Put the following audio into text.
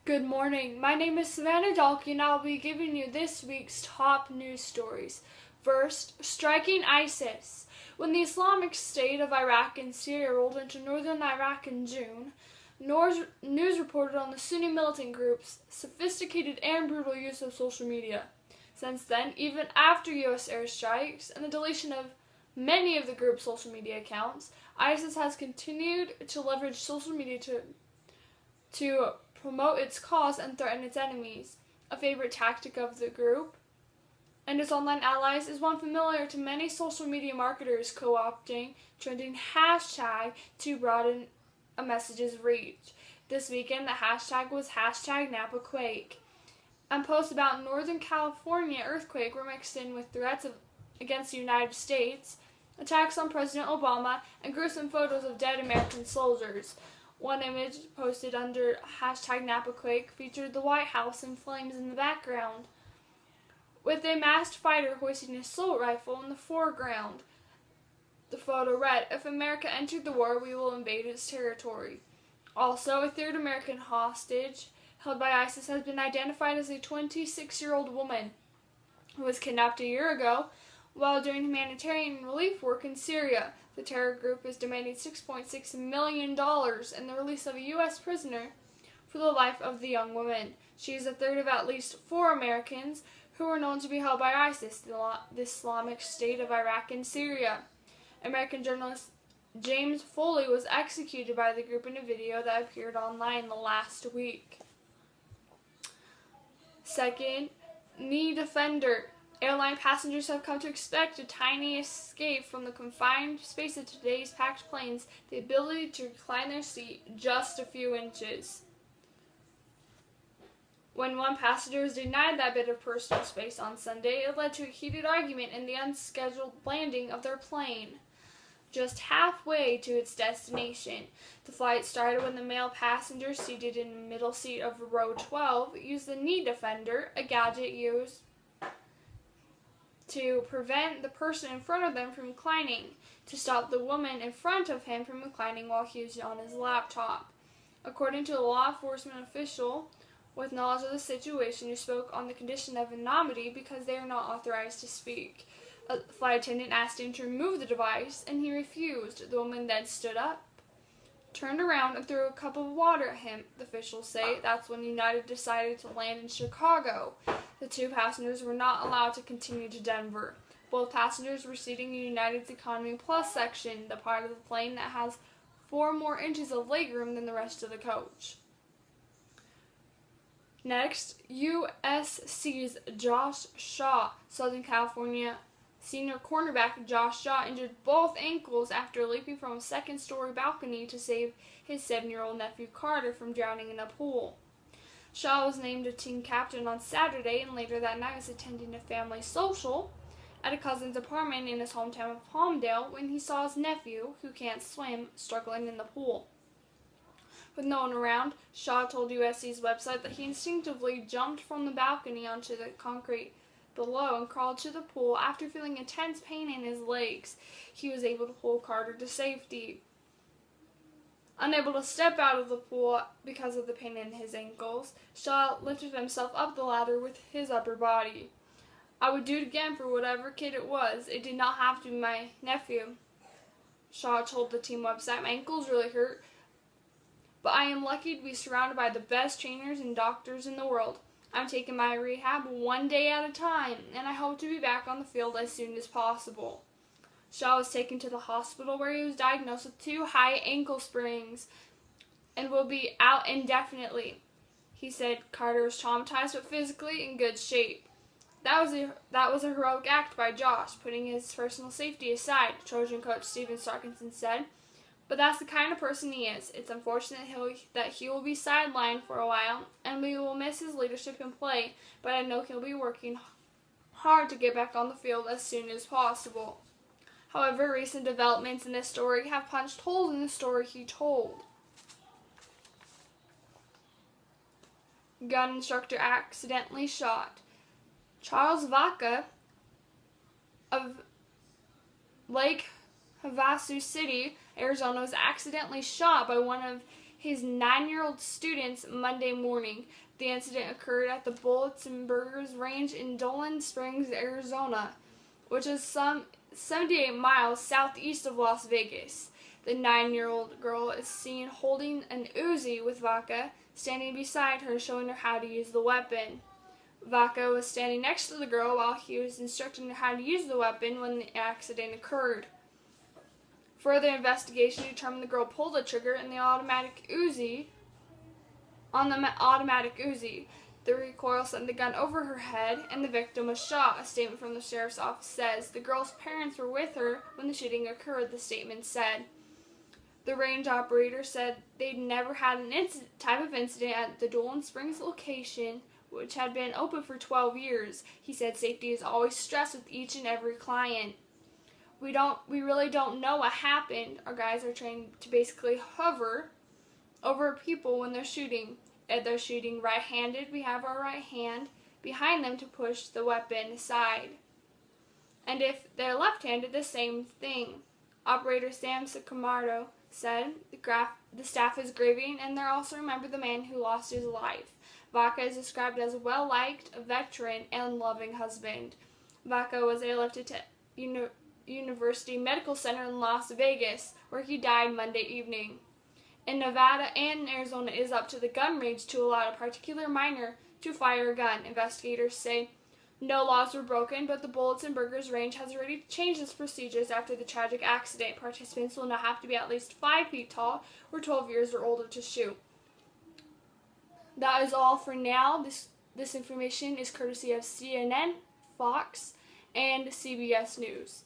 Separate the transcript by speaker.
Speaker 1: Good morning. My name is Savannah Dalkey, and I'll be giving you this week's top news stories. First, striking ISIS. When the Islamic State of Iraq and Syria rolled into northern Iraq in June, news reported on the Sunni militant group's sophisticated and brutal use of social media. Since then, even after U.S. airstrikes and the deletion of many of the group's social media accounts, ISIS has continued to leverage social media to promote its cause and threaten its enemies. A favorite tactic of the group and its online allies is one familiar to many social media marketers, co-opting trending hashtag to broaden a message's reach. This weekend, the hashtag was hashtag NapaQuake, and posts about Northern California earthquake were mixed in with threats against the United States, attacks on President Obama, and gruesome photos of dead American soldiers. One image posted under hashtag NapaQuake featured the White House in flames in the background, with a masked fighter hoisting an assault rifle in the foreground. The photo read, "If America entered the war, we will invade its territory." Also, a third American hostage held by ISIS has been identified as a 26-year-old woman who was kidnapped a year ago while doing humanitarian relief work in Syria. The terror group is demanding $6.6 million and the release of a U.S. prisoner for the life of the young woman. She is the third of at least 4 Americans who are known to be held by ISIS, the Islamic State of Iraq and Syria. American journalist James Foley was executed by the group in a video that appeared online last week. Second, knee defender. Airline passengers have come to expect a tiny escape from the confined space of today's packed planes, the ability to recline their seat just a few inches. When one passenger was denied that bit of personal space on Sunday, it led to a heated argument in the unscheduled landing of their plane, just halfway to its destination. The flight started when the male passenger seated in the middle seat of row 12 used the knee defender, a gadget used to prevent the person in front of them from reclining, to stop the woman in front of him from reclining while he was on his laptop. According to a law enforcement official with knowledge of the situation, who spoke on the condition of anonymity because they are not authorized to speak. A flight attendant asked him to remove the device, and he refused. The woman then stood up, turned around, and threw a cup of water at him, the officials say. That's when United decided to land in Chicago. The 2 passengers were not allowed to continue to Denver. Both passengers were seating in United's Economy Plus section, the part of the plane that has 4 more inches of legroom than the rest of the coach. Next, USC's Josh Shaw. Southern California senior cornerback Josh Shaw injured both ankles after leaping from a second-story balcony to save his 7-year-old nephew Carter from drowning in a pool. Shaw was named a team captain on Saturday, and later that night was attending a family social at a cousin's apartment in his hometown of Palmdale when he saw his nephew, who can't swim, struggling in the pool. With no one around, Shaw told USC's website that he instinctively jumped from the balcony onto the concrete below and crawled to the pool. After feeling intense pain in his legs, he was able to pull Carter to safety. Unable to step out of the pool because of the pain in his ankles, Shaw lifted himself up the ladder with his upper body. "I would do it again for whatever kid it was. It did not have to be my nephew," Shaw told the team website. "My ankles really hurt, but I am lucky to be surrounded by the best trainers and doctors in the world. I'm taking my rehab one day at a time, and I hope to be back on the field as soon as possible." Shaw was taken to the hospital where he was diagnosed with 2 high ankle sprains and will be out indefinitely. He said Carter was traumatized but physically in good shape. That was a heroic act by Josh, putting his personal safety aside, Trojan coach Steven Starkinson said. "But that's the kind of person he is. It's unfortunate that he will be sidelined for a while, and we will miss his leadership and play, but I know he'll be working hard to get back on the field as soon as possible." However, recent developments in this story have punched holes in the story he told. Gun instructor accidentally shot. Charles Vaca of Lake Havasu City, Arizona, was accidentally shot by one of his 9-year-old students Monday morning. The incident occurred at the Bullets and Burgers Range in Dolan Springs, Arizona, which is some 78 miles southeast of Las Vegas. The 9-year-old girl is seen holding an Uzi with Vaca standing beside her, showing her how to use the weapon. Vaca was standing next to the girl while he was instructing her how to use the weapon when the accident occurred. Further investigation determined the girl pulled the trigger on the automatic Uzi. The recoil sent the gun over her head, and the victim was shot. A statement from the sheriff's office says the girl's parents were with her when the shooting occurred, the statement said. The range operator said they'd never had an type of incident at the Dolan Springs location, which had been open for 12 years. He said safety is always stressed with each and every client. We really don't know what happened. Our guys are trained to basically hover over people when they're shooting. If they're shooting right-handed, we have our right hand behind them to push the weapon aside. And if they're left-handed, the same thing. Operator Sam Camardo said the staff is grieving, and they're also remember the man who lost his life. Vaca is described as a well-liked, veteran, and loving husband. Vaca was airlifted to University Medical Center in Las Vegas, where he died Monday evening. In Nevada and Arizona, it is up to the gun range to allow a particular minor to fire a gun. Investigators say no laws were broken, but the Bullets and Burgers range has already changed its procedures after the tragic accident. Participants will now have to be at least 5 feet tall or 12 years or older to shoot. That is all for now. This information is courtesy of CNN, Fox, and CBS News.